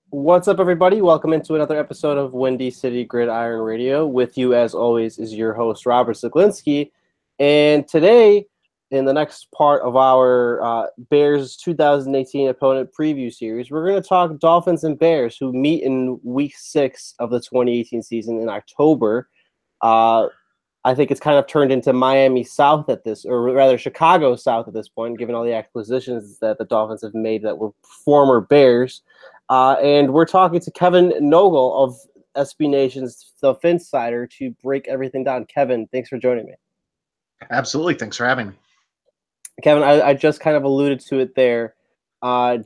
What's up, everybody? Welcome into another episode of Windy City Gridiron Radio. With you, as always, is your host, Robert Zaglinski. And today, in the next part of our Bears 2018 opponent preview series, we're going to talk Dolphins and Bears, who meet in Week 6 of the 2018 season in October. I think it's kind of turned into Miami South at this, or rather Chicago South at this point, given all the acquisitions that the Dolphins have made that were former Bears. And we're talking to Kevin Nogle of SB Nation's The Phinsider to break everything down. Kevin, thanks for joining me. Absolutely. Thanks for having me. Kevin, I just kind of alluded to it there.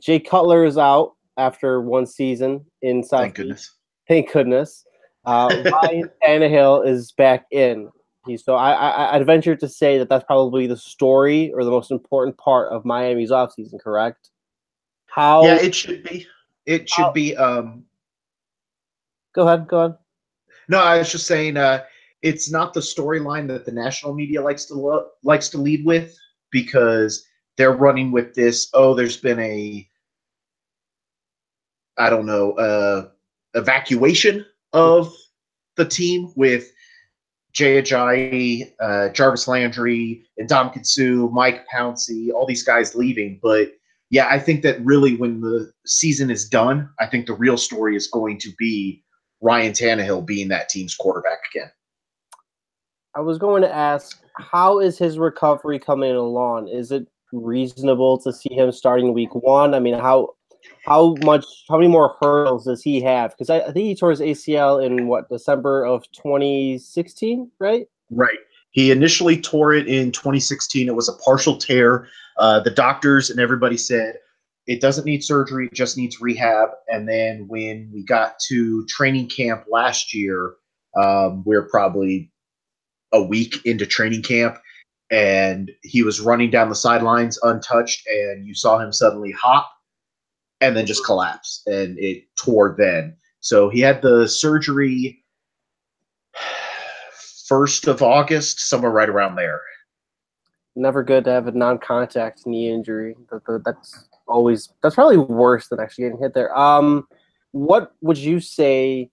Jay Cutler is out after one season in South. Thank goodness. Thank goodness. Ryan Tannehill is back in. So I'd venture to say that that's probably the story or the most important part of Miami's offseason, correct? Yeah, it should be. It should be. Go ahead. No, I was just saying it's not the storyline that the national media likes to lead with, because they're running with this, there's been evacuation of the team with Jay Ajayi, Jarvis Landry, and Ndamukong Suh, Mike Pouncey, all these guys leaving. But yeah, I think that really when the season is done, I think the real story is going to be Ryan Tannehill being that team's quarterback again. I was going to ask, how is his recovery coming along? Is it reasonable to see him starting Week 1? I mean, how many more hurdles does he have? Because I think he tore his ACL in December of 2016, right? Right. He initially tore it in 2016. It was a partial tear. The doctors and everybody said it doesn't need surgery, it just needs rehab. And then when we got to training camp last year, we're probably a week into training camp, and he was running down the sidelines untouched, and you saw him suddenly hop and then just collapse, and it tore then. So he had the surgery 1st of August, somewhere right around there. Never good to have a non-contact knee injury. That's probably worse than actually getting hit there. What would you say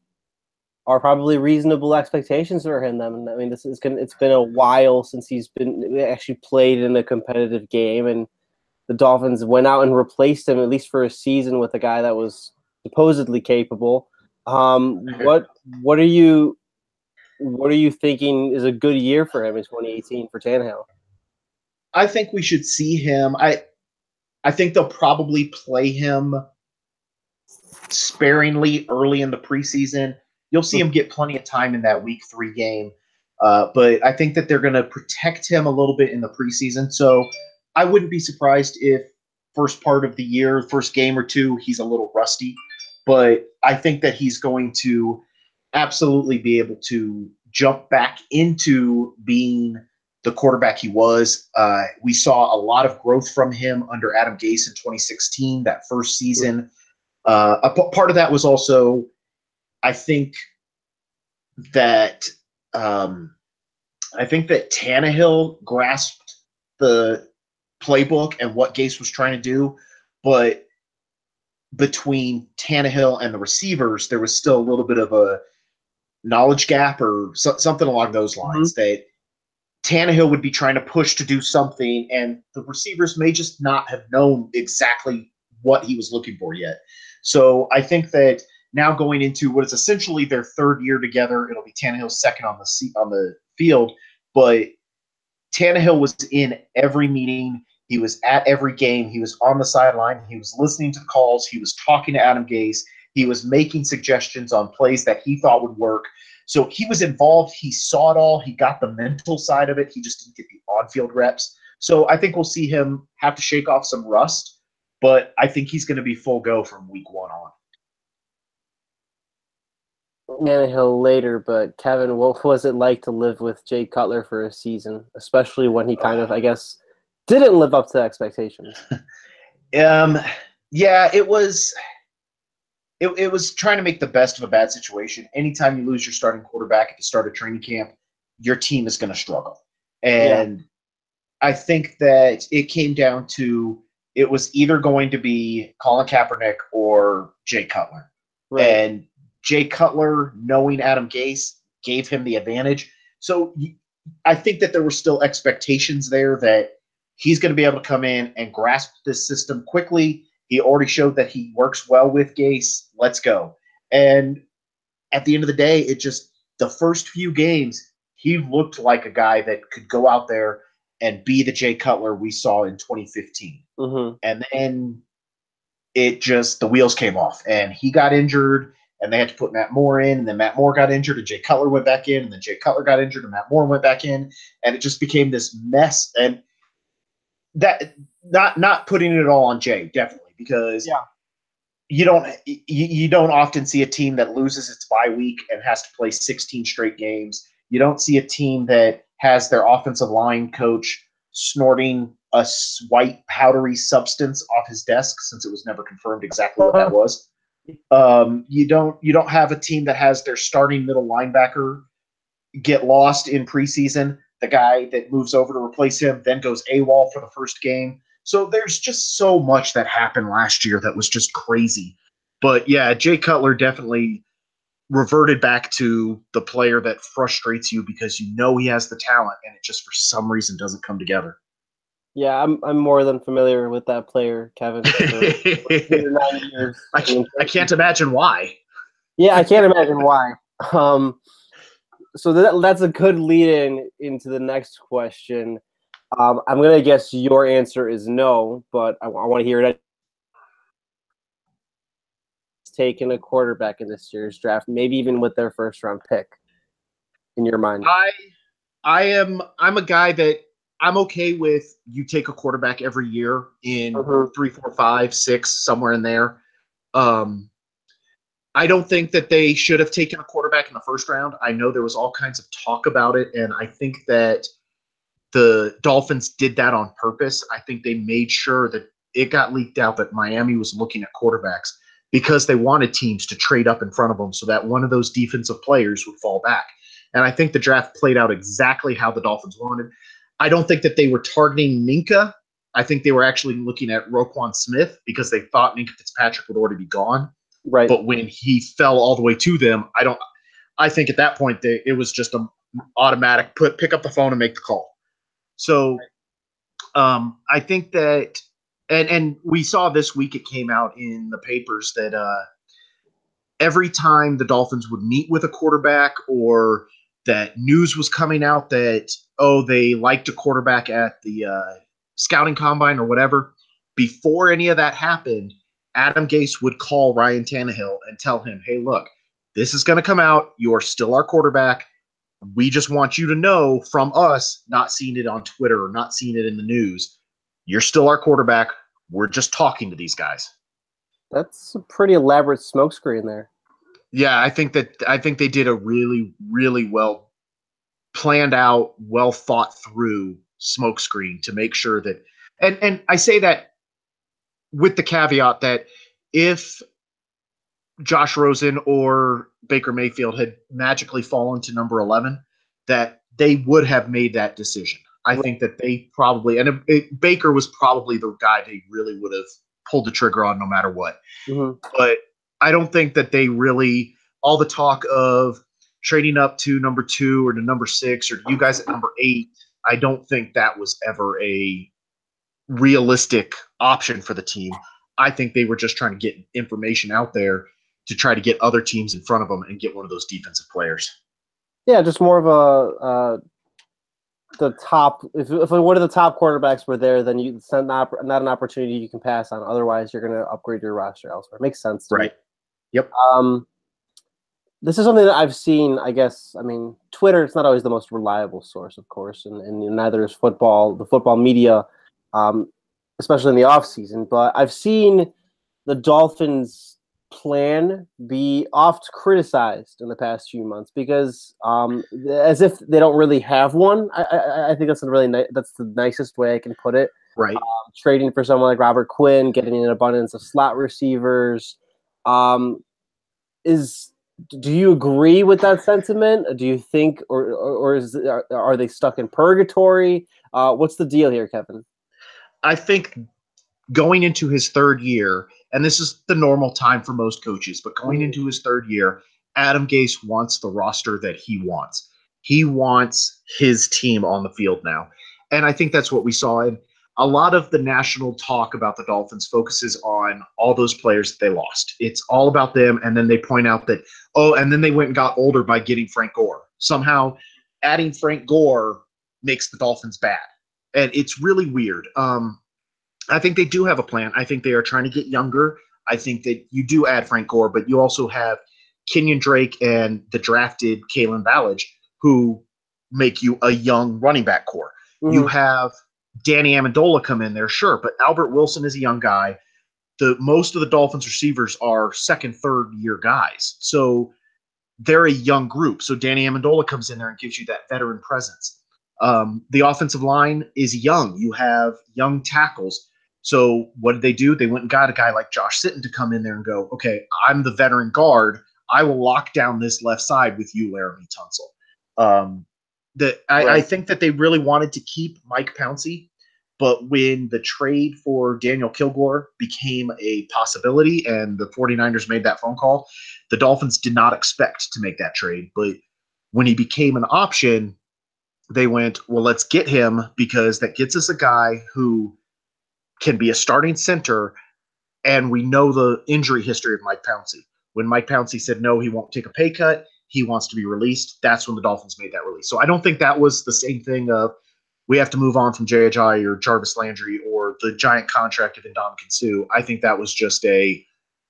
are probably reasonable expectations for him then? I mean, it's been a while since he's been actually played in a competitive game, and the Dolphins went out and replaced him, at least for a season, with a guy that was supposedly capable. What are you thinking is a good year for him in 2018 for Tannehill? I think we should see him. I think they'll probably play him sparingly early in the preseason. You'll see him get plenty of time in that Week 3 game. But I think that they're going to protect him a little bit in the preseason. So I wouldn't be surprised if first part of the year, first game or two, he's a little rusty. But I think that he's going to absolutely be able to jump back into being the quarterback he was. We saw a lot of growth from him under Adam Gase in 2016, that first season. Part of that was also, I think that Tannehill grasped the playbook and what Gase was trying to do, but between Tannehill and the receivers, there was still a little bit of a knowledge gap or something along those lines. That Tannehill would be trying to push to do something, and the receivers may just not have known exactly what he was looking for yet. So I think that now going into what is essentially their third year together, it'll be Tannehill's second on the field, but Tannehill was in every meeting. He was at every game. He was on the sideline. He was listening to the calls. He was talking to Adam Gase. He was making suggestions on plays that he thought would work. So he was involved. He saw it all. He got the mental side of it. He just didn't get the on-field reps. So I think we'll see him have to shake off some rust, but I think he's going to be full go from Week 1 on. Tannehill later, but Kevin, what was it like to live with Jay Cutler for a season, especially when he kind of, I guess, didn't live up to expectations? Yeah, it was trying to make the best of a bad situation. Anytime you lose your starting quarterback at the start of training camp, your team is going to struggle. And I think that it came down to it was either going to be Colin Kaepernick or Jay Cutler. Right. And Jay Cutler, knowing Adam Gase, gave him the advantage. So I think that there were still expectations there that he's going to be able to come in and grasp this system quickly. He already showed that he works well with Gase. Let's go. And at the end of the day, the first few games, he looked like a guy that could go out there and be the Jay Cutler we saw in 2015. Mm-hmm. And then the wheels came off, and he got injured, and they had to put Matt Moore in, and then Matt Moore got injured, and Jay Cutler went back in, and then Jay Cutler got injured, and Matt Moore went back in, and it just became this mess. And that not putting it all on Jay, definitely, because you don't often see a team that loses its bye week and has to play 16 straight games. You don't see a team that has their offensive line coach snorting a white powdery substance off his desk, since it was never confirmed exactly what that was. You don't have a team that has their starting middle linebacker get lost in preseason. The guy that moves over to replace him then goes AWOL for the first game. So there's just so much that happened last year that was just crazy. But yeah, Jay Cutler definitely reverted back to the player that frustrates you because you know he has the talent and it just for some reason doesn't come together. Yeah, I'm more than familiar with that player, Kevin. For 9 years. I can't imagine why. Yeah, I can't imagine why. So that's a good lead-in into the next question. I'm going to guess your answer is no, but I want to hear it. Taking a quarterback in this year's draft, maybe even with their first-round pick, in your mind? I'm a guy that I'm okay with. You take a quarterback every year in 3, 4, 5, 6, somewhere in there. I don't think that they should have taken a quarterback in the first round. I know there was all kinds of talk about it, and I think that the Dolphins did that on purpose. I think they made sure that it got leaked out that Miami was looking at quarterbacks because they wanted teams to trade up in front of them so that one of those defensive players would fall back. And I think the draft played out exactly how the Dolphins wanted. I don't think that they were targeting Minka. I think they were actually looking at Roquan Smith because they thought Minka Fitzpatrick would already be gone. Right. But when he fell all the way to them, I think at that point it was just an automatic pick up the phone and make the call. So I think that, and we saw this week it came out in the papers that every time the Dolphins would meet with a quarterback or that news was coming out that, they liked a quarterback at the scouting combine or whatever, before any of that happened, Adam Gase would call Ryan Tannehill and tell him, hey, look, this is going to come out. You're still our quarterback. We just want you to know from us, not seeing it on Twitter or not seeing it in the news, you're still our quarterback. We're just talking to these guys. That's a pretty elaborate smokescreen there. Yeah, I think they did a really, really well planned out, well thought through smokescreen to make sure that, and I say that with the caveat that if Josh Rosen or Baker Mayfield had magically fallen to number 11, that they would have made that decision. I think that they probably, and Baker was probably the guy they really would have pulled the trigger on no matter what. Mm-hmm. But I don't think that they really, all the talk of trading up to number 2 or to number 6 or you guys at number 8, I don't think that was ever a realistic option for the team. I think they were just trying to get information out there to try to get other teams in front of them and get one of those defensive players. Yeah, just more of a the top. If one of the top quarterbacks were there, then it's not an opportunity you can pass on. Otherwise, you're going to upgrade your roster elsewhere. Makes sense to me. Yep. This is something that I've seen, I guess. I mean, Twitter is not always the most reliable source, of course, and neither is the football media, especially in the offseason. But I've seen the Dolphins' plan be oft criticized in the past few months because as if they don't really have one. I think that's that's the nicest way I can put it. Right. Trading for someone like Robert Quinn, getting an abundance of slot receivers. Do you agree with that sentiment? Do you think, or are they stuck in purgatory? What's the deal here, Kevin? I think going into his third year, and this is the normal time for most coaches, but going into his third year, Adam Gase wants the roster that he wants. He wants his team on the field now. And I think that's what we saw. And a lot of the national talk about the Dolphins focuses on all those players that they lost. It's all about them. And then they point out that, and then they went and got older by getting Frank Gore. Somehow adding Frank Gore makes the Dolphins bad. And it's really weird. I think they do have a plan. I think they are trying to get younger. I think that you do add Frank Gore, but you also have Kenyon Drake and the drafted Kalen Ballage, who make you a young running back core. Mm-hmm. You have Danny Amendola come in there, sure, but Albert Wilson is a young guy. Most of the Dolphins receivers are second, third year guys. So they're a young group. So Danny Amendola comes in there and gives you that veteran presence. The offensive line is young. You have young tackles. So what did they do? They went and got a guy like Josh Sitton to come in there and go, okay, I'm the veteran guard. I will lock down this left side with you, Laramie Tunsil. I think that they really wanted to keep Mike Pouncey, but when the trade for Daniel Kilgore became a possibility and the 49ers made that phone call, the Dolphins did not expect to make that trade. But when he became an option, they went, well, let's get him because that gets us a guy who can be a starting center, and we know the injury history of Mike Pouncey. When Mike Pouncey said no, he won't take a pay cut, he wants to be released, that's when the Dolphins made that release. So I don't think that was the same thing of we have to move on from J.J. or Jarvis Landry or the giant contract of Ndamukong Suh. I think that was just a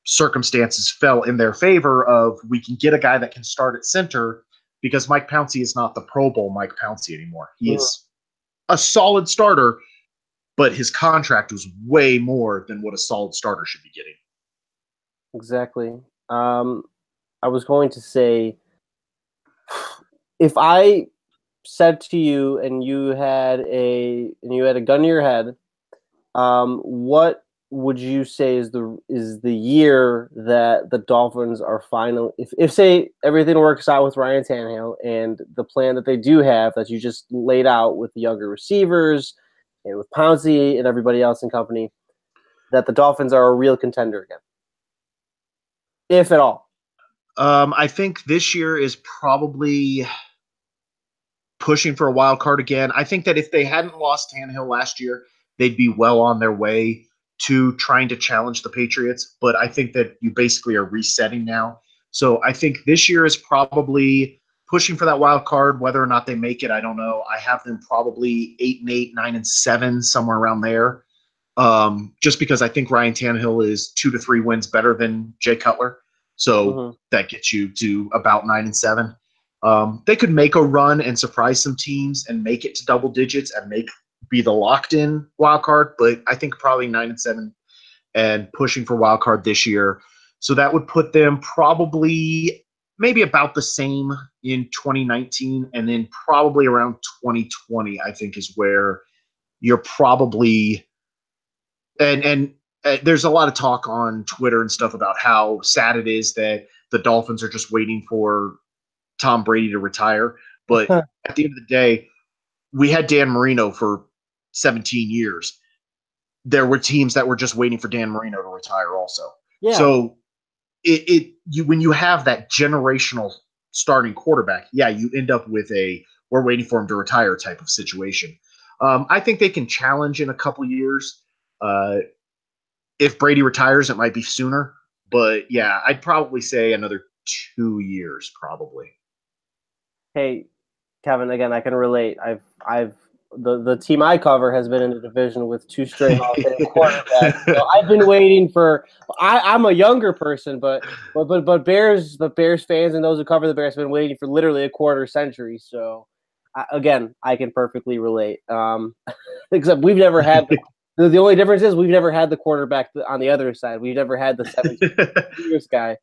circumstances fell in their favor of we can get a guy that can start at center because Mike Pouncey is not the Pro Bowl Mike Pouncey anymore. He is a solid starter, but his contract was way more than what a solid starter should be getting. Exactly. I was going to say, if I said to you and you had a gun to your head, what would you say is the year that the Dolphins are finally, if say everything works out with Ryan Tannehill and the plan that they do have that you just laid out with the younger receivers and with Pouncey and everybody else in company, that the Dolphins are a real contender again, if at all? I think this year is probably pushing for a wild card again. I think that if they hadn't lost Tannehill last year, they'd be well on their way to trying to challenge the Patriots. But I think that you basically are resetting now. So I think this year is probably pushing for that wild card. Whether or not they make it, I don't know. I have them probably 8-8, 9-7, somewhere around there. Just because I think Ryan Tannehill is 2 to 3 wins better than Jay Cutler. So that gets you to about 9-7. They could make a run and surprise some teams and make it to double digits and be the locked-in wild card, but I think probably 9-7 and pushing for wild card this year. So that would put them probably maybe about the same in 2019, and then probably around 2020, I think, is where you're probably and there's a lot of talk on Twitter and stuff about how sad it is that the Dolphins are just waiting for Tom Brady to retire. But at the end of the day, we had Dan Marino for 17 years. There were teams that were just waiting for Dan Marino to retire also. Yeah. So when you have that generational starting quarterback, you end up with we're waiting for him to retire type of situation. I think they can challenge in a couple years. If Brady retires, it might be sooner. But yeah, I'd probably say another 2 years probably. Hey, Kevin, again, I can relate. The team I cover has been in a division with 2 straight Hall of Fame quarterbacks. So I've been waiting for. I'm a younger person, but Bears fans and those who cover the Bears have been waiting for literally a quarter century. So again, I can perfectly relate. Except we've never had the only difference is we've never had the quarterback on the other side. We've never had the 17 years guy.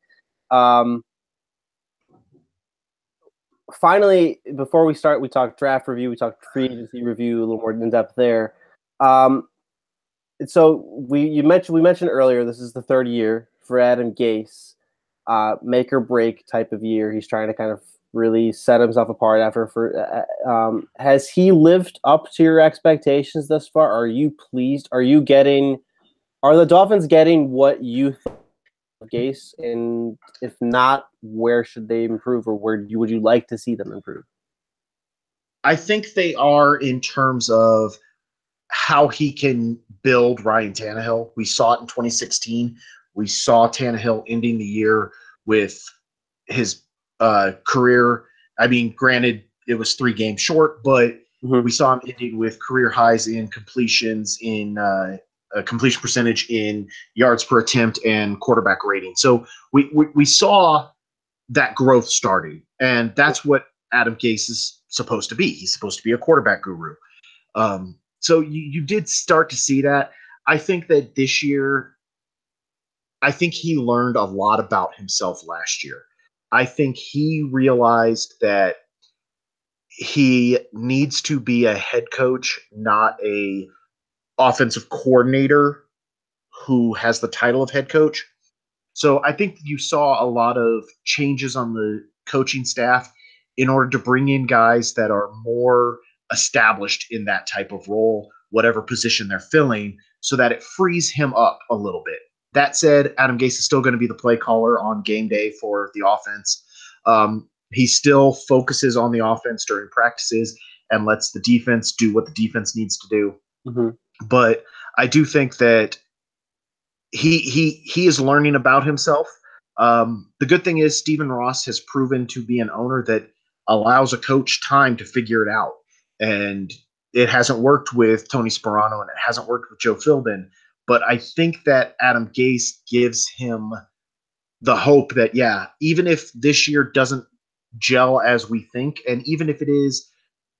Finally, before we start, we talked draft review, we talked free agency review, a little more in depth there. So we mentioned earlier this is the third year for Adam Gase, make or break type of year. He's trying to kind of really set himself apart has he lived up to your expectations thus far? Are you pleased? Are you getting Are the Dolphins getting what you thought of Gase? And if not, where should they improve, or would you like to see them improve? I think they are in terms of how he can build Ryan Tannehill. We saw it in 2016. We saw Tannehill ending the year with his career. I mean, granted, it was 3 games short, but we saw him ending with career highs in completions, in completion percentage, in yards per attempt, and quarterback rating. So we saw that growth starting, and that's what Adam Gase is supposed to be. He's supposed to be a quarterback guru. So you did start to see that. I think that this year, I think he learned a lot about himself last year. I think he realized that he needs to be a head coach, not a offensive coordinator who has the title of head coach. So I think you saw a lot of changes on the coaching staff in order to bring in guys that are more established in that type of role, whatever position they're filling, so that it frees him up a little bit. That said, Adam Gase is still going to be the play caller on game day for the offense. He still focuses on the offense during practices and lets the defense do what the defense needs to do. Mm-hmm. But I do think that he is learning about himself. The good thing is Stephen Ross has proven to be an owner that allows a coach time to figure it out. And it hasn't worked with Tony Sparano, and it hasn't worked with Joe Philbin. But I think that Adam Gase gives him the hope that, yeah, even if this year doesn't gel as we think, and even if it is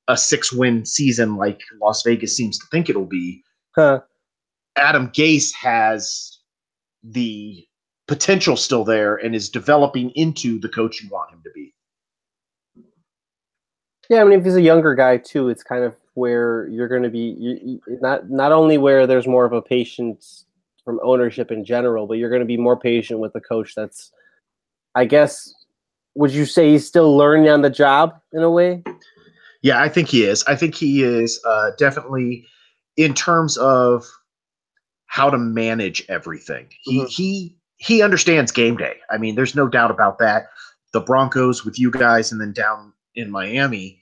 a 6-win season like Las Vegas seems to think it'll be, Adam Gase has the potential still there and is developing into the coach you want him to be. Yeah, I mean, if he's a younger guy too, it's kind of where you're going to be not only where there's more of a patience from ownership in general, but you're going to be more patient with the coach that's, I guess, would you say he's still learning on the job in a way? Yeah, I think he is. I think he is definitely in terms of how to manage everything. He understands game day. I mean, there's no doubt about that. The Broncos with you guys, and then down in Miami,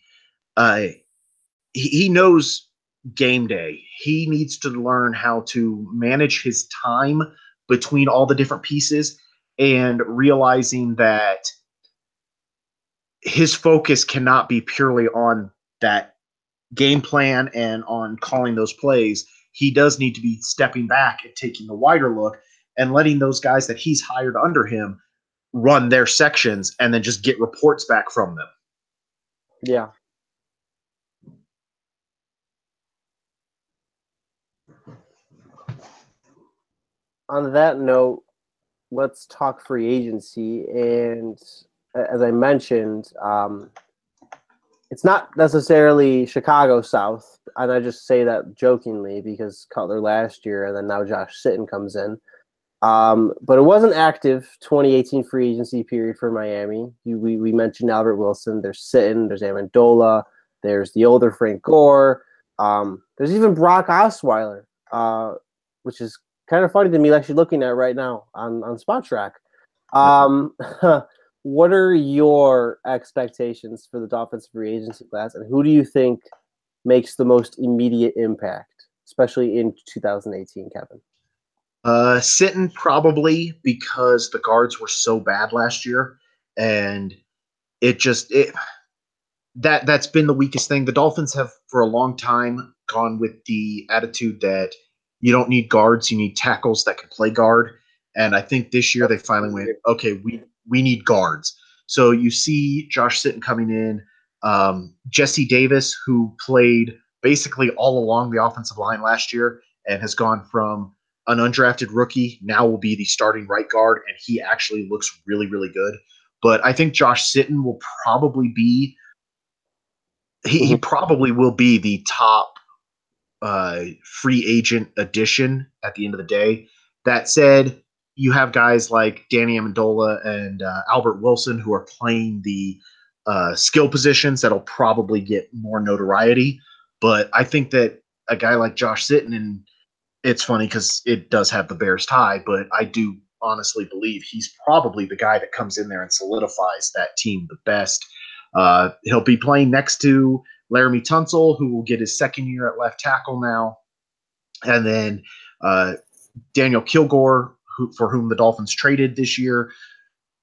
he knows game day. He needs to learn how to manage his time between all the different pieces, and realizing that his focus cannot be purely on that game plan and on calling those plays. He does need to be stepping back and taking a wider look and letting those guys that he's hired under him run their sections and then just get reports back from them. Yeah. On that note, let's talk free agency. And as I mentioned, it's not necessarily Chicago South, and I just say that jokingly because Cutler last year, and then now Josh Sitton comes in. But it was an active 2018 free agency period for Miami. We mentioned Albert Wilson. There's Sitton. There's Amendola. There's the older Frank Gore. There's even Brock Osweiler, which is kind of funny to me, actually looking at right now on Spot Track. What are your expectations for the Dolphins free agency class, and who do you think makes the most immediate impact, especially in 2018, Kevin? Sitton probably, because the guards were so bad last year, and that's been the weakest thing. The Dolphins have for a long time gone with the attitude that you don't need guards, you need tackles that can play guard. And I think this year they finally went, okay, we need guards. So you see Josh Sitton coming in, Jesse Davis, who played basically all along the offensive line last year and has gone from an undrafted rookie, now will be the starting right guard, and he actually looks really, really good. But I think Josh Sitton will probably be he probably will be the top free agent addition at the end of the day. That said, you have guys like Danny Amendola and Albert Wilson who are playing the skill positions that'll probably get more notoriety. But I think that a guy like Josh Sitton it's funny because it does have the Bears tie, but I do honestly believe he's probably the guy that comes in there and solidifies that team the best. He'll be playing next to Laramie Tunsil, who will get his second year at left tackle now. And then Daniel Kilgore, for whom the Dolphins traded this year,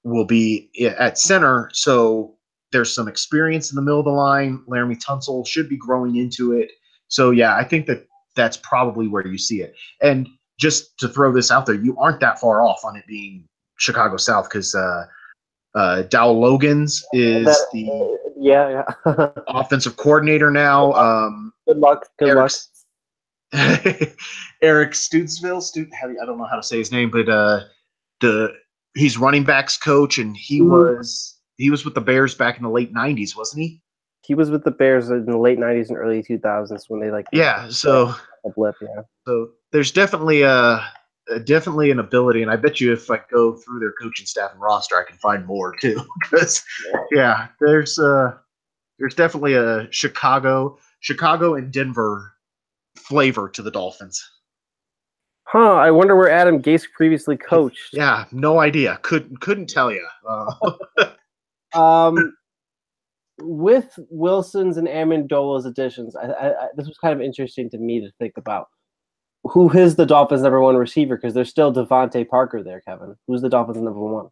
will be at center. So there's some experience in the middle of the line. Laramie Tunsil should be growing into it. So, yeah, I think that's probably where you see it. And just to throw this out there, you aren't that far off on it being Chicago South because Dow Logans is the offensive coordinator now. Good luck. Eric Stutesville. I don't know how to say his name, but he's running backs coach, and he was with the Bears back in the late '90s, wasn't he? He was with the Bears in the late '90s and early 2000s when they So a blip. Yeah. So there's definitely an ability, and I bet you if I go through their coaching staff and roster, I can find more too. Because there's definitely a Chicago and Denver flavor to the Dolphins. Huh? I wonder where Adam Gase previously coached. Yeah, no idea. Couldn't tell you. With Wilson's and Amendola's additions, this was kind of interesting to me to think about. Who is the Dolphins' number one receiver? Because there's still Devontae Parker there, Kevin. Who's the Dolphins' number one?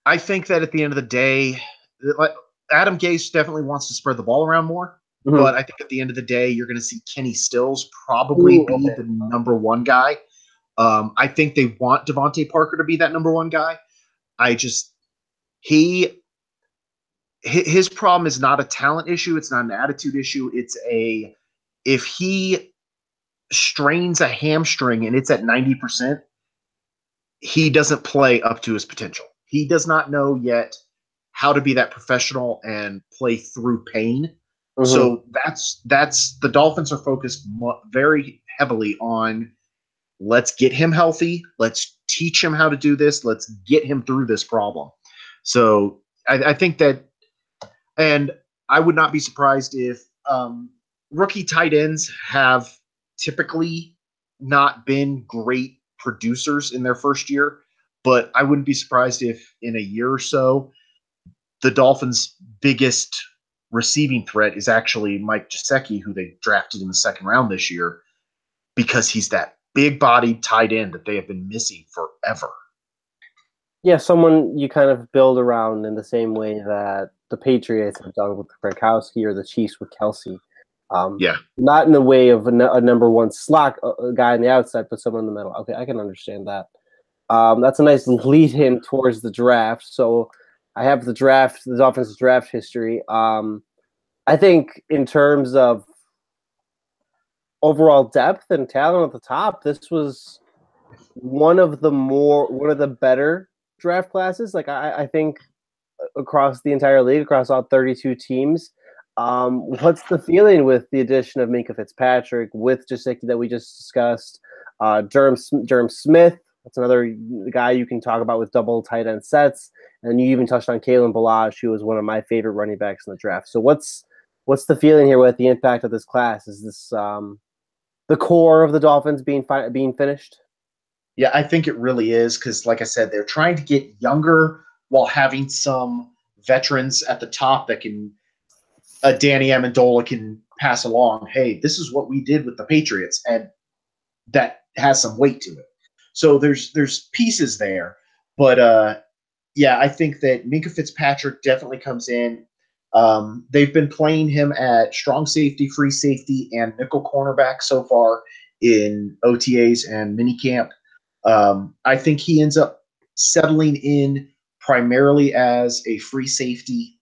I think that at the end of the day, Adam Gase definitely wants to spread the ball around more. Mm-hmm. But I think at the end of the day, you're going to see Kenny Stills probably be the number one guy. I think they want Devontae Parker to be that number one guy. His problem is not a talent issue. It's not an attitude issue. If he strains a hamstring and it's at 90%, he doesn't play up to his potential. He does not know yet how to be that professional and play through pain. Mm-hmm. So that's the Dolphins are focused very heavily on let's get him healthy. Let's teach him how to do this. Let's get him through this problem. So I think that, and I would not be surprised if rookie tight ends have typically not been great producers in their first year, but I wouldn't be surprised if in a year or so, the Dolphins' biggest receiving threat is actually Mike Gesicki, who they drafted in the second round this year, because he's that big-bodied tight end that they have been missing forever. Yeah, someone you kind of build around in the same way that the Patriots have done with Gronkowski or the Chiefs with Kelsey. Not in the way of a number one slot guy on the outside, but someone in the middle. Okay, I can understand that. That's a nice lead-in towards the draft. So I have the Dolphins' draft history. I think in terms of overall depth and talent at the top, this was one of the better draft classes. Like I think across the entire league, across all 32 teams. What's the feeling with the addition of Minkah Fitzpatrick, with Gesicki that we just discussed, Durham Smith? That's another guy you can talk about with double tight end sets, and you even touched on Kalen Ballage, who was one of my favorite running backs in the draft. So what's the feeling here with the impact of this class? Is this the core of the Dolphins being finished? Yeah, I think it really is because, like I said, they're trying to get younger while having some veterans at the top that can. Danny Amendola can pass along, hey, this is what we did with the Patriots, and that has some weight to it. So there's pieces there, but I think that Minkah Fitzpatrick definitely comes in. They've been playing him at strong safety, free safety, and nickel cornerback so far in OTAs and minicamp. I think he ends up settling in primarily as a free safety,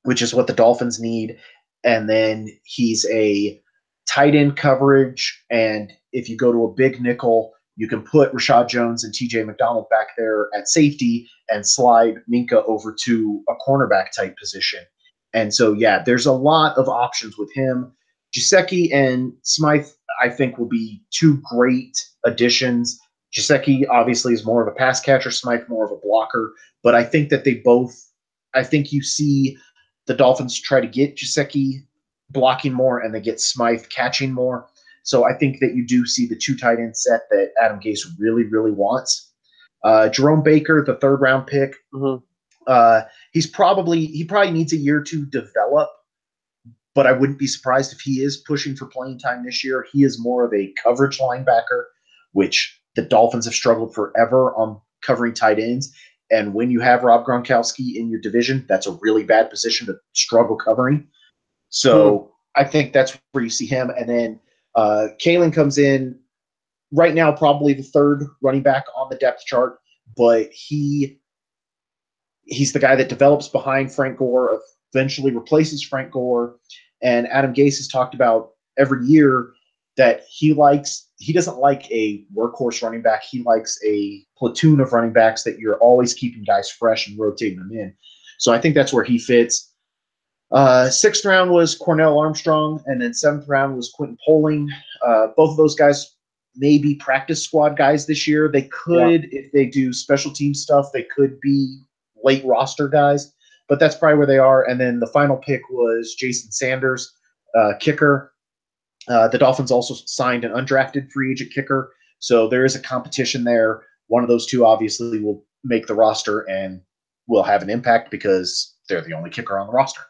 which is what the Dolphins need. And then he's a tight end coverage. And if you go to a big nickel, you can put Rashad Jones and TJ McDonald back there at safety and slide Minkah over to a cornerback type position. And so, there's a lot of options with him. Gesicki and Smythe, I think, will be two great additions. Gesicki obviously is more of a pass catcher, Smythe more of a blocker. But I think that I think you see the Dolphins try to get Gesicki blocking more and they get Smythe catching more. So I think that you do see the 2 tight end set that Adam Gase really, really wants. Jerome Baker, the 3rd round pick. He probably needs a year to develop, but I wouldn't be surprised if he is pushing for playing time this year. He is more of a coverage linebacker, which the Dolphins have struggled forever on covering tight ends. And when you have Rob Gronkowski in your division, that's a really bad position to struggle covering. So I think that's where you see him. And then Kalen comes in right now, probably the 3rd running back on the depth chart, but he's the guy that develops behind Frank Gore, eventually replaces Frank Gore. And Adam Gase has talked about every year that he doesn't like a workhorse running back. He likes a platoon of running backs that you're always keeping guys fresh and rotating them in. So I think that's where he fits. 6th round was Cornell Armstrong, and then 7th round was Quentin Poling. Both of those guys may be practice squad guys this year. They could, if they do special team stuff, they could be late roster guys, but that's probably where they are. And then the final pick was Jason Sanders, kicker. The Dolphins also signed an undrafted free agent kicker, so there is a competition there. One of those 2 obviously will make the roster and will have an impact because they're the only kicker on the roster.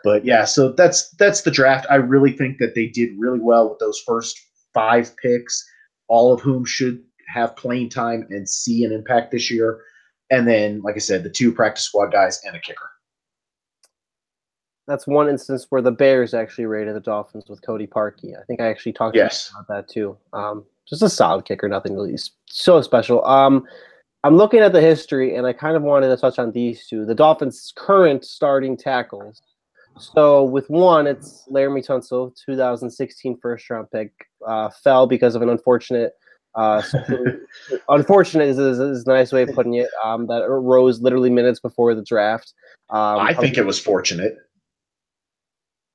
But yeah, so that's the draft. I really think that they did really well with those first 5 picks, all of whom should have playing time and see an impact this year. And then, like I said, the 2 practice squad guys and a kicker. That's one instance where the Bears actually rated the Dolphins with Cody Parkey. I think I actually talked to you about that too. Just a solid kicker, nothing really so special. I'm looking at the history, and I kind of wanted to touch on these 2. The Dolphins' current starting tackles. So with one, it's Laramie Tunsil, 2016 first-round pick, fell because of an unfortunate unfortunate is a nice way of putting it, that arose literally minutes before the draft. I think it was fortunate.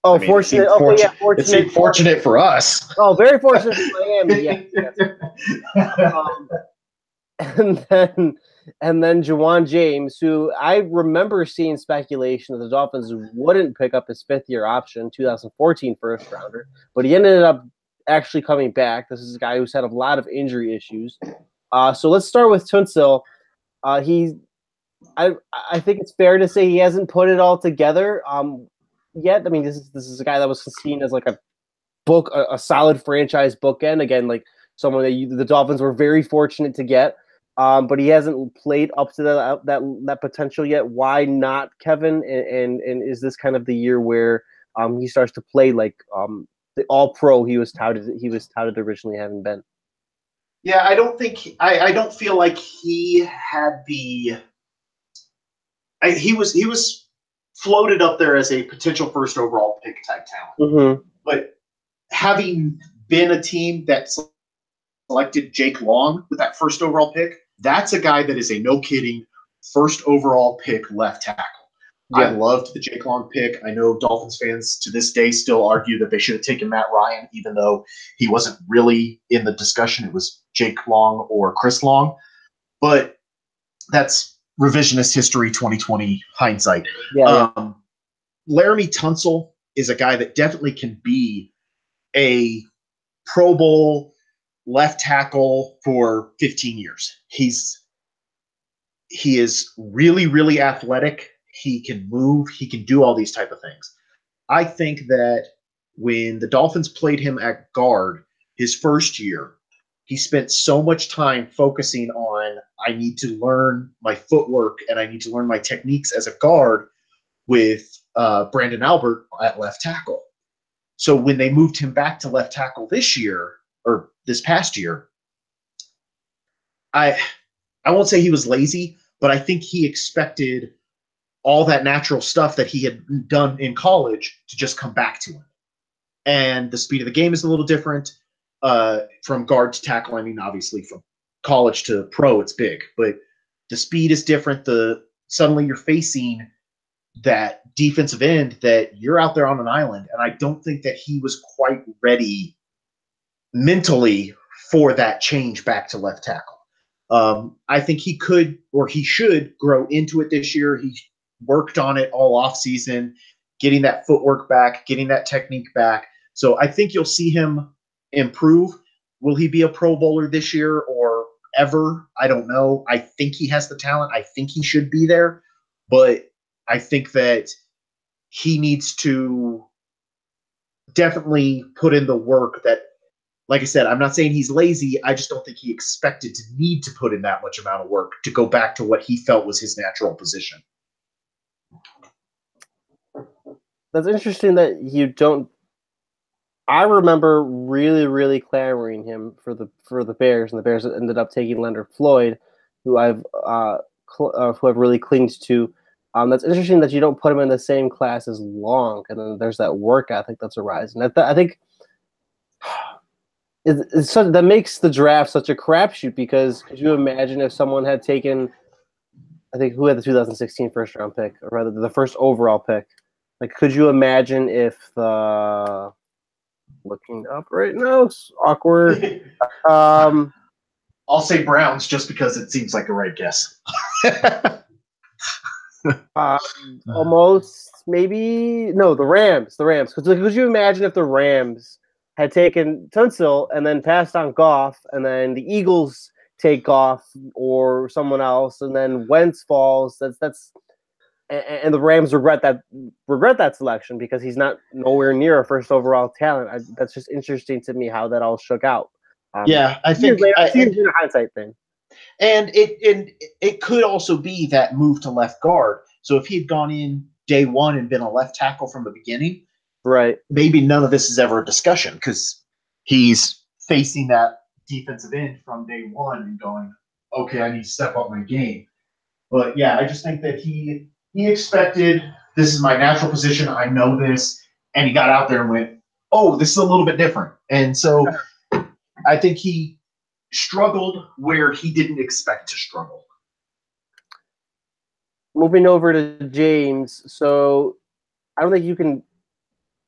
Oh, fortunate. Okay, yeah, fortunate. It seemed fortunate for us. Oh, very fortunate for Miami. Yes. And then Jawan James, who I remember seeing speculation that the Dolphins wouldn't pick up his 5th-year option, 2014 first rounder, but he ended up actually coming back. This is a guy who's had a lot of injury issues. So let's start with Tunsil. I think it's fair to say he hasn't put it all together yet. I mean, this is a guy that was seen as like a solid franchise bookend. Again, like someone that the Dolphins were very fortunate to get. But he hasn't played up to that potential yet. Why not, Kevin? And is this kind of the year where he starts to play like the All-Pro he was touted originally having been? Yeah, I don't feel like he had he was floated up there as a potential first overall pick type talent. But having been a team that selected Jake Long with that first overall pick, that's a guy that is a no-kidding first overall pick left tackle. Yeah. I loved the Jake Long pick. I know Dolphins fans to this day still argue that they should have taken Matt Ryan, even though he wasn't really in the discussion. It was Jake Long or Chris Long. But that's revisionist history 2020 hindsight. Yeah. Laramie Tunsil is a guy that definitely can be a Pro Bowl left tackle for 15 years. He is really, really athletic. He can move. He can do all these type of things. I think that when the Dolphins played him at guard his first year, he spent so much time focusing on, I need to learn my footwork and I need to learn my techniques as a guard with Brandon Albert at left tackle. So when they moved him back to left tackle this year, or this past year, I won't say he was lazy, but I think he expected all that natural stuff that he had done in college to just come back to him. And the speed of the game is a little different from guard to tackle. I mean, obviously from college to pro, it's big, but the speed is different. Suddenly you're facing that defensive end that you're out there on an island. And I don't think that he was quite ready mentally for that change back to left tackle. I think he could, or he should, grow into it this year. He worked on it all off season, getting that footwork back, getting that technique back. So I think you'll see him improve. Will he be a Pro Bowler this year or ever? I don't know. I think he has the talent. I think he should be there. But I think that he needs to definitely put in the work that, like I said, I'm not saying he's lazy. I just don't think he expected to need to put in that much amount of work to go back to what he felt was his natural position. That's interesting that you don't. I remember really, really clamoring him for the Bears, and the Bears ended up taking Leonard Floyd, who I've really clinged to. That's interesting that you don't put him in the same class as Long, and then there's that work ethic that's arising. I think that makes the draft such a crapshoot, because could you imagine if someone had taken, I think, who had the 2016 first round pick, or rather the first overall pick? Like, could you imagine if the looking up right now, it's awkward. I'll say Browns just because it seems like a right guess. Almost, maybe. No, the Rams. Because could you imagine if the Rams had taken Tunsil and then passed on Goff, and then the Eagles take Goff or someone else, and then Wentz falls? And the Rams regret that selection because he's nowhere near a first overall talent. That's just interesting to me how that all shook out. Yeah, I think it's a hindsight thing. And it could also be that move to left guard. So if he had gone in day one and been a left tackle from the beginning, right, maybe none of this is ever a discussion because he's facing that defensive end from day one and going, okay, I need to step up my game. But yeah, I just think that he expected, this is my natural position, I know this, and he got out there and went, oh, this is a little bit different. And so I think he struggled where he didn't expect to struggle. Moving over to James, so I don't think you can.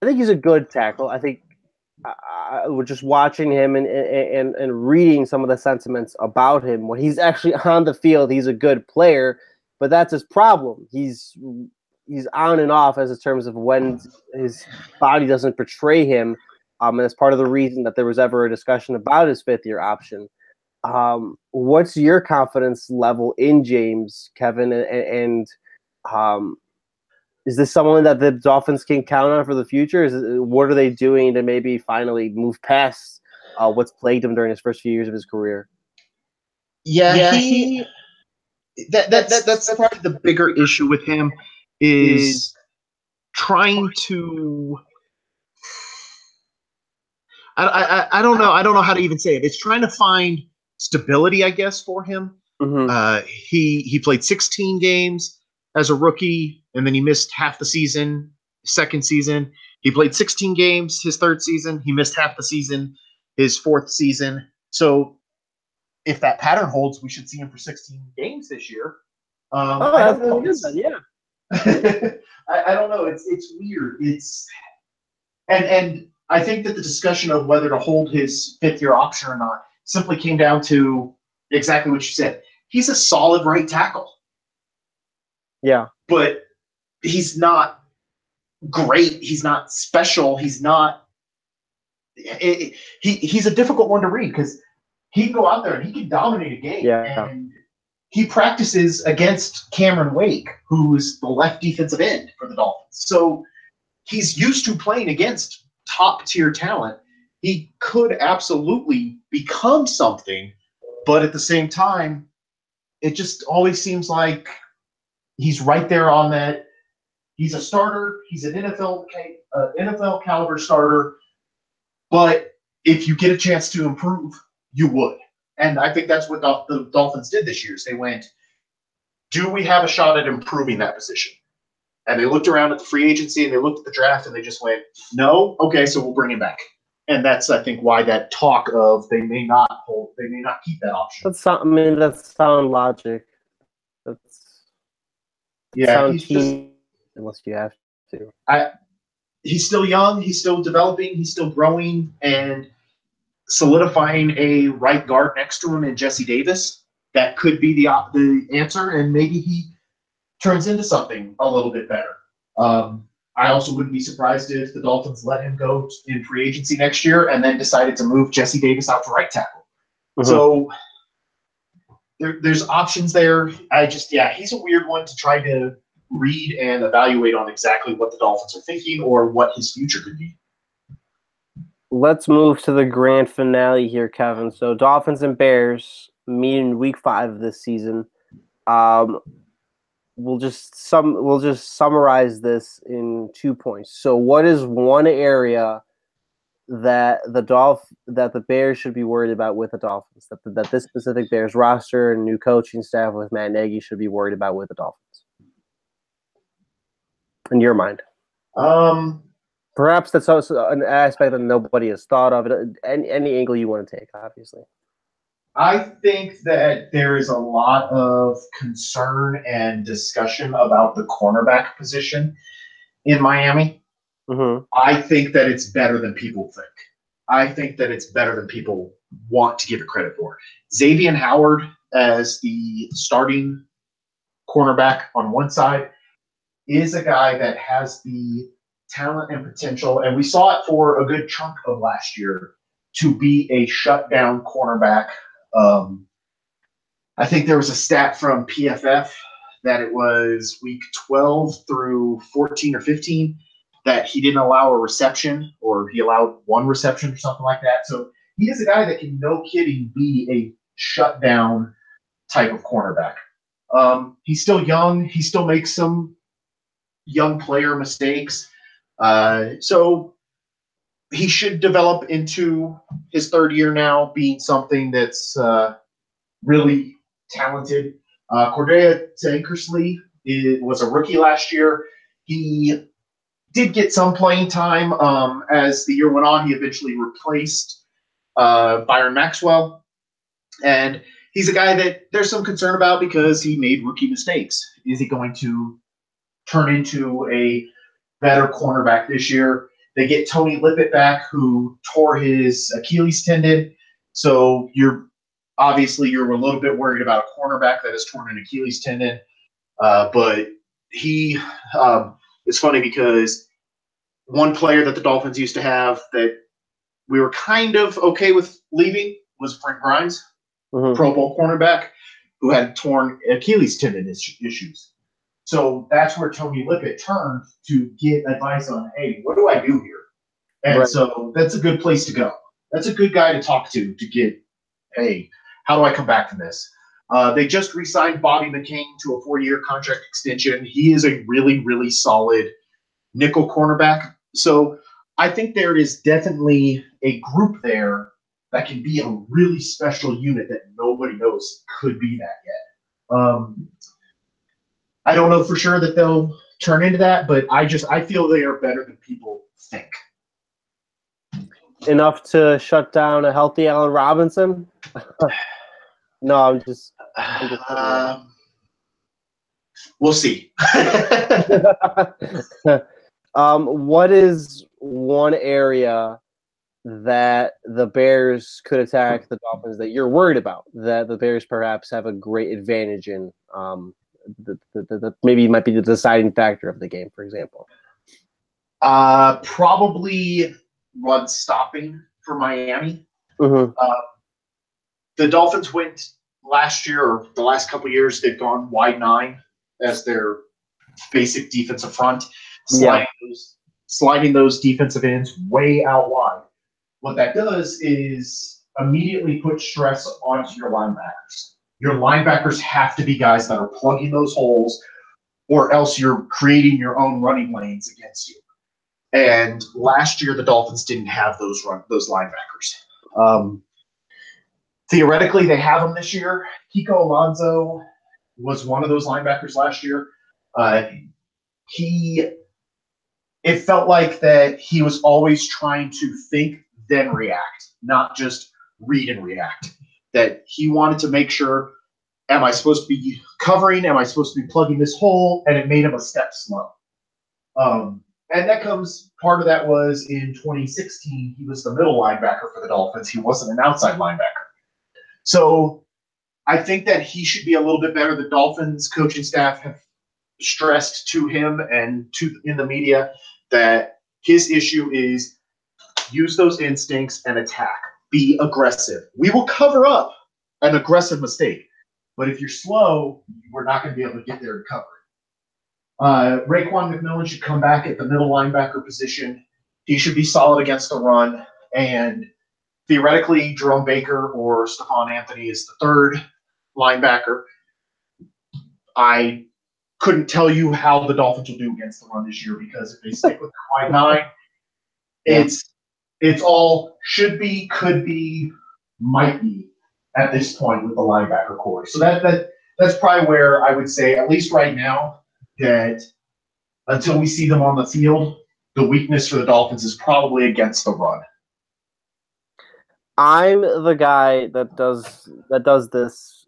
I think he's a good tackle. I think we're just watching him and reading some of the sentiments about him. When he's actually on the field, he's a good player, but that's his problem. He's on and off as in terms of when his body doesn't portray him, and that's part of the reason that there was ever a discussion about his fifth-year option. What's your confidence level in James, Kevin, and is this someone that the Dolphins can count on for the future? What are they doing to maybe finally move past what's plagued him during his first few years of his career? Yeah, that's probably the bigger issue with him is trying to. I don't know. I don't know how to even say it. It's trying to find stability, I guess, for him. Mm-hmm. He played 16 games as a rookie, and then he missed half the season, second season. He played 16 games his third season. He missed half the season his fourth season. So if that pattern holds, we should see him for 16 games this year. That's really good then, yeah. I don't know. It's weird. And I think that the discussion of whether to hold his fifth-year option or not simply came down to exactly what you said. He's a solid right tackle. Yeah. But he's not great. He's not special. He's not he's a difficult one to read because he can go out there and he can dominate a game. Yeah. And he practices against Cameron Wake, who's the left defensive end for the Dolphins. So he's used to playing against top-tier talent. He could absolutely become something, but at the same time, it just always seems like he's right there on that. He's a starter. He's an NFL caliber starter. But if you get a chance to improve, you would. And I think that's what the Dolphins did this year. Is they went, do we have a shot at improving that position? And they looked around at the free agency and they looked at the draft and they just went, no, okay, so we'll bring him back. And that's, I think, why that talk of they may not keep that option. That's sound logic. Unless you have to. He's still young. He's still developing. He's still growing and solidifying a right guard next to him in Jesse Davis. That could be the answer, and maybe he turns into something a little bit better. I also wouldn't be surprised if the Dolphins let him go in free agency next year and then decided to move Jesse Davis out to right tackle. So there's options there. He's a weird one to try to read and evaluate on exactly what the Dolphins are thinking or what his future could be. Let's move to the grand finale here, Kevin. So Dolphins and Bears meet in Week 5 of this season. We'll just summarize this in 2 points. So, what is one area that the Bears should be worried about with the Dolphins? That this specific Bears roster and new coaching staff with Matt Nagy should be worried about with the Dolphins, in your mind? Perhaps that's also an aspect that nobody has thought of. Any angle you want to take, obviously. I think that there is a lot of concern and discussion about the cornerback position in Miami. I think that it's better than people think. I think that it's better than people want to give it credit for. Xavier Howard as the starting cornerback on one side is a guy that has the talent and potential, and we saw it for a good chunk of last year, to be a shutdown cornerback. I think there was a stat from PFF that it was week 12 through 14 or 15 that he didn't allow a reception, or he allowed one reception or something like that. So he is a guy that can, no kidding, be a shutdown type of cornerback. He's still young. He still makes some young player mistakes. So he should develop into his third year now being something that's really talented. Correa Tankersley was a rookie last year. He did get some playing time. As the year went on, he eventually replaced Byron Maxwell. And he's a guy that there's some concern about because he made rookie mistakes. Is he going to turn into a better cornerback this year? They get Tony Lippett back, who tore his Achilles tendon. So you're a little bit worried about a cornerback that has torn an Achilles tendon. But he it's funny because one player that the Dolphins used to have that we were kind of okay with leaving was Frank Grimes, Pro Bowl cornerback, who had torn Achilles tendon issues. So that's where Tony Lippett turned to get advice on, hey, what do I do here? And so that's a good place to go. That's a good guy to talk to get, hey, how do I come back from this? They just re-signed Bobby McCain to a 4-year contract extension. He is a really, really solid nickel cornerback. So I think there is definitely a group there that can be a really special unit that nobody knows could be that yet. I don't know for sure that they'll turn into that, but I feel they are better than people think. Enough to shut down a healthy Allen Robinson? No, I'm just we'll see. What is one area that the Bears could attack the Dolphins that you're worried about, that the Bears perhaps have a great advantage in, that maybe might be the deciding factor of the game, for example? Probably run stopping for Miami. The Dolphins went last year, or the last couple of years, they've gone wide 9 as their basic defensive front, sliding those defensive ends way out wide. What that does is immediately put stress onto your linebackers. Your linebackers have to be guys that are plugging those holes, or else you're creating your own running lanes against you. And last year, the Dolphins didn't have those linebackers. Theoretically, they have them this year. Kiko Alonso was one of those linebackers last year. It felt like that he was always trying to think, then react, not just read and react. That he wanted to make sure, am I supposed to be covering? Am I supposed to be plugging this hole? And it made him a step slow. And that part of that was in 2016, he was the middle linebacker for the Dolphins. He wasn't an outside linebacker. So I think that he should be a little bit better. The Dolphins coaching staff have stressed to him and in the media that his issue is use those instincts and attack. Be aggressive. We will cover up an aggressive mistake. But if you're slow, we're not going to be able to get there and cover it. Raekwon McMillan should come back at the middle linebacker position. He should be solid against the run. And theoretically, Jerome Baker or Stephon Anthony is the third linebacker. I couldn't tell you how the Dolphins will do against the run this year because if they stick with the wide nine, it's all should be, could be, might be at this point with the linebacker core. So that's probably where I would say, at least right now, that until we see them on the field, the weakness for the Dolphins is probably against the run. I'm the guy that does this,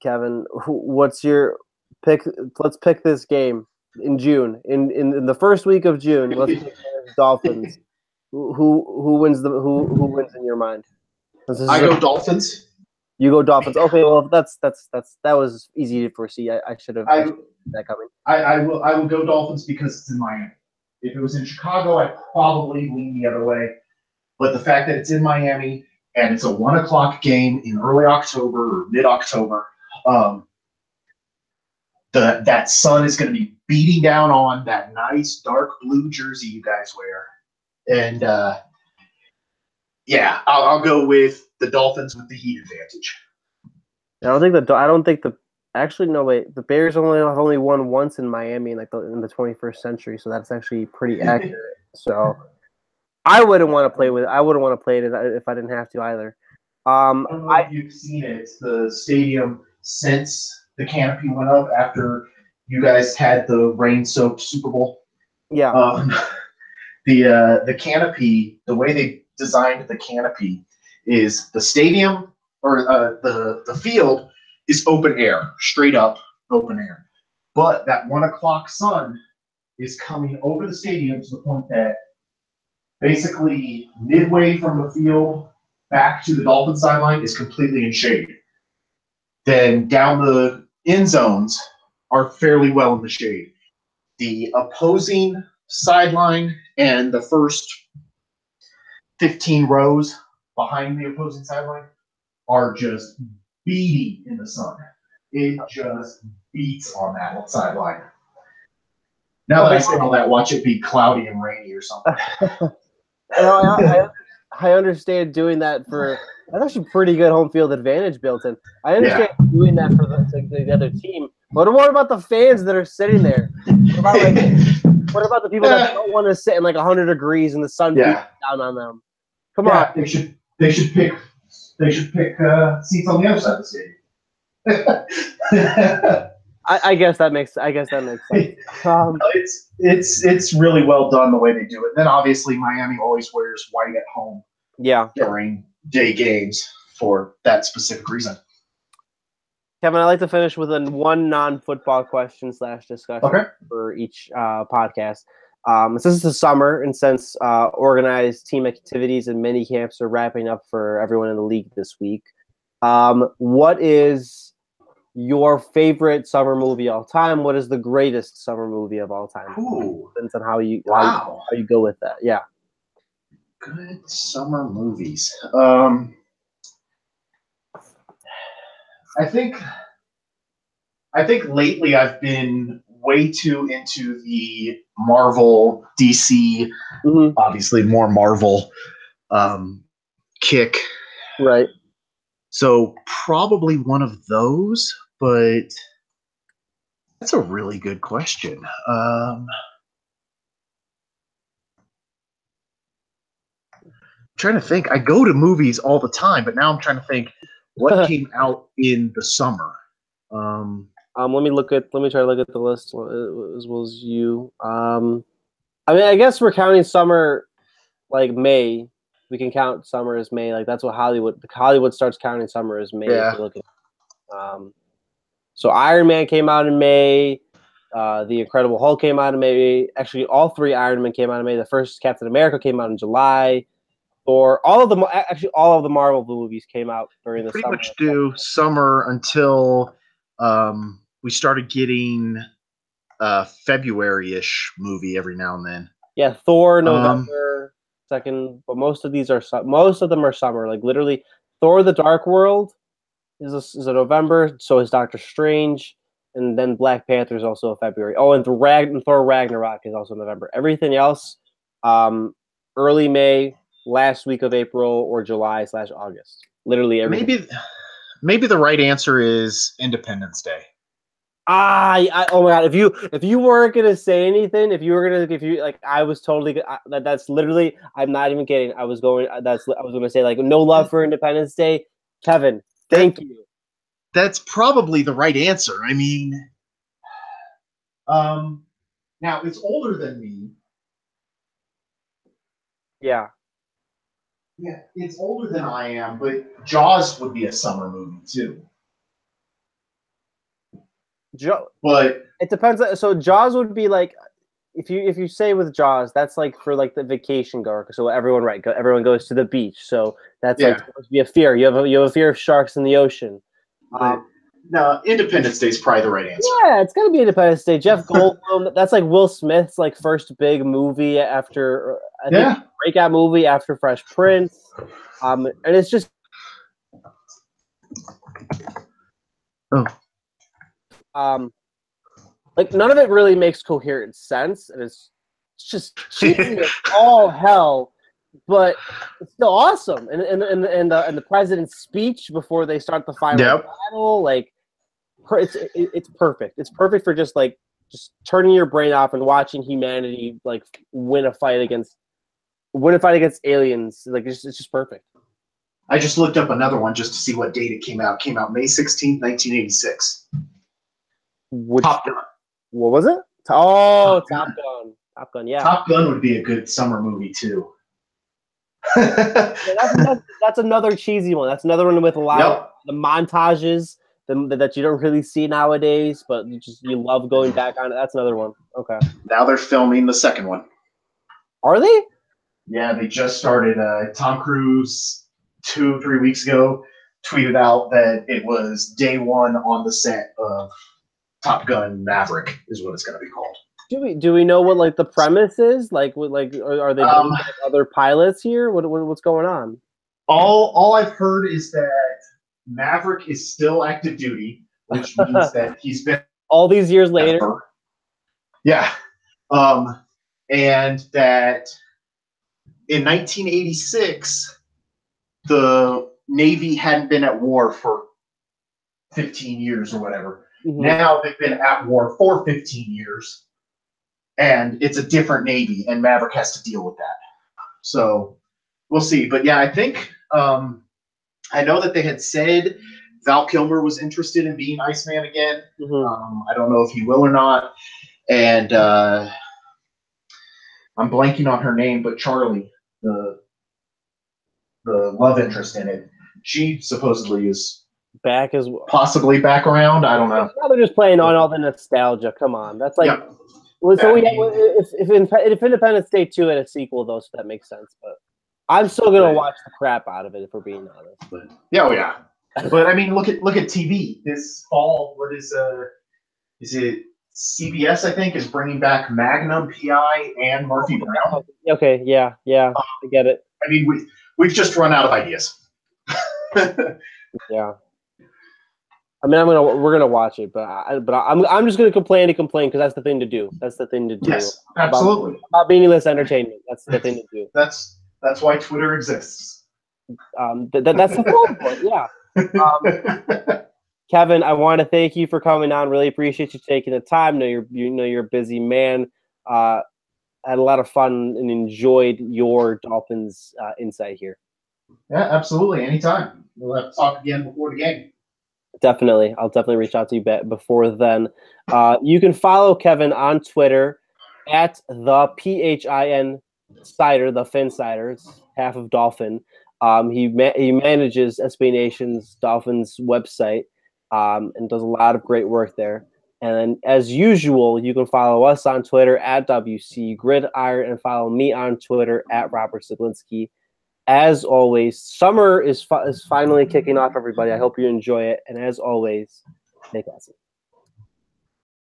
Kevin. What's your pick? Let's pick this game in June. In the first week of June, let's pick the Dolphins. Who wins in your mind? I go Dolphins. You go Dolphins. Okay, well that was easy to foresee. I should have that coming. I will go Dolphins because it's in Miami. If it was in Chicago, I'd probably lean the other way. But the fact that it's in Miami and it's a 1:00 game in early October or mid-October, that sun is going to be beating down on that nice dark blue jersey you guys wear. And I'll go with the Dolphins with the heat advantage. I don't think actually no wait, the Bears have only won once in Miami in the 21st century, so that's actually pretty accurate. So I wouldn't want to play it if I didn't have to either. I don't know if you've seen it. The stadium, since the canopy went up after you guys had the rain-soaked Super Bowl. Yeah. The canopy, the way they designed the canopy is the stadium or the field is open air, straight up open air. But that 1:00 sun is coming over the stadium to the point that basically midway from the field back to the Dolphin sideline is completely in shade. Then down the end zones are fairly well in the shade. The opposing sideline and the first 15 rows behind the opposing sideline are just beating in the sun. It just beats on that sideline. Now that I say all that, watch it be cloudy and rainy or something. I understand doing that for – that's actually pretty good home field advantage built in. I understand doing that for the other team. But what about the fans that are sitting there? What about the people that don't want to sit in 100 degrees and the sun beats down on them? Come on. They should pick seats on the other side of the stadium. I guess that makes sense. It's really well done the way they do it. Then obviously Miami always wears white at home. Yeah. During day games for that specific reason. Kevin, I'd like to finish with one non-football question / discussion for each podcast. Since it's the summer and since organized team activities and mini camps are wrapping up for everyone in the league this week, what is your favorite summer movie of all time? What is the greatest summer movie of all time? Depends on how you go with that. Yeah. Good summer movies. I think lately I've been way too into the Marvel, DC, obviously more Marvel kick. Right. So probably one of those, but that's a really good question. Trying to think. I go to movies all the time, but now I'm trying to think what came out in the summer. Let me try to look at the list as well as you. I guess we're counting summer like May. We can count summer as May. Like that's what Hollywood starts counting summer as May. Yeah. If you're looking. So Iron Man came out in May. The Incredible Hulk came out in May. Actually, all three Iron Man came out in May. The first Captain America came out in July. Or all of the Marvel movies came out during the summer. Pretty much do summer until we started getting February-ish movie every now and then. Yeah, Thor November 2nd, but most of them are summer. Like literally, Thor: The Dark World is a November. So is Doctor Strange, and then Black Panther is also a February. Oh, and Thor Ragnarok is also November. Everything else, early May, last week of April, or July/August. Literally everything. Maybe the right answer is Independence Day. Oh my God! If you weren't gonna say anything, I was totally. That's literally. I'm not even kidding. I was gonna say like no love for Independence Day. Kevin, thank you. That's probably the right answer. I mean, now it's older than me. Yeah. Yeah, it's older than I am, but Jaws would be a summer movie too. But it depends. So Jaws would be like, if you say with Jaws, that's like for like the vacation goer. So everyone goes to the beach. So that's like supposed to be a fear. You have a fear of sharks in the ocean. No, Independence Day is probably the right answer. Yeah, it's gonna be Independence Day. Jeff Goldblum. That's like Will Smith's like first big movie after breakout movie after Fresh Prince. And it's just. Like none of it really makes coherent sense, and it's just cheesy as all hell, but it's still awesome. And the president's speech before they start the final battle, like it's perfect. It's perfect for just turning your brain off and watching humanity like win a fight against aliens. Like it's just perfect. I just looked up another one just to see what date it came out. It came out May 16th, 1986. Top Gun. What was it? Oh, Top Gun. Top Gun, yeah. Top Gun would be a good summer movie, too. That's another cheesy one. That's another one with a lot of the montages that you don't really see nowadays, but you love going back on it. That's another one. Okay. Now they're filming the second one. Are they? Yeah, they just started. Tom Cruise, 2-3 weeks ago, tweeted out that it was day one on the set of Top Gun Maverick is what it's going to be called. Do we know what like the premise is? Like are they bringing back other pilots here? What's going on? All I've heard is that Maverick is still active duty, which means that he's been all these years later. Yeah, and that in 1986 the Navy hadn't been at war for 15 years or whatever. Mm-hmm. Now they've been at war for 15 years, and it's a different Navy, and Maverick has to deal with that. So we'll see. But yeah, I think I know that they had said Val Kilmer was interested in being Iceman again. Mm-hmm. I don't know if he will or not. And I'm blanking on her name, but Charlie, the love interest in it, she supposedly is back as well. Possibly back around. I don't know. Now they're just playing on all the nostalgia. Come on, that's like. Yeah. So if Independence Day 2 had a sequel, though, so that makes sense. But I'm still gonna watch the crap out of it if we're being honest. But, yeah. But I mean, look at TV this fall. What is it? CBS, I think, is bringing back Magnum, PI, and Murphy Brown. Okay, yeah, I get it. I mean, we've just run out of ideas. Yeah. I mean, we're gonna watch it, but I'm just gonna complain because that's the thing to do. That's the thing to do. Yes, absolutely. About meaningless entertainment. That's the thing to do. That's why Twitter exists. That's the whole point. Yeah. Kevin, I want to thank you for coming on. Really appreciate you taking the time. You're a busy man. Had a lot of fun and enjoyed your Dolphins insight here. Yeah, absolutely. Anytime. We'll have to talk again before the game. Definitely. I'll definitely reach out to you before then. You can follow Kevin on Twitter at the PHIN Cider, the Phinsider. It's half of Dolphin. He manages SB Nation's Dolphins website and does a lot of great work there. And then, as usual, you can follow us on Twitter at WC Gridiron and follow me on Twitter at Robert Zaglinski. As always, summer is finally kicking off, everybody. I hope you enjoy it. And as always, stay classy.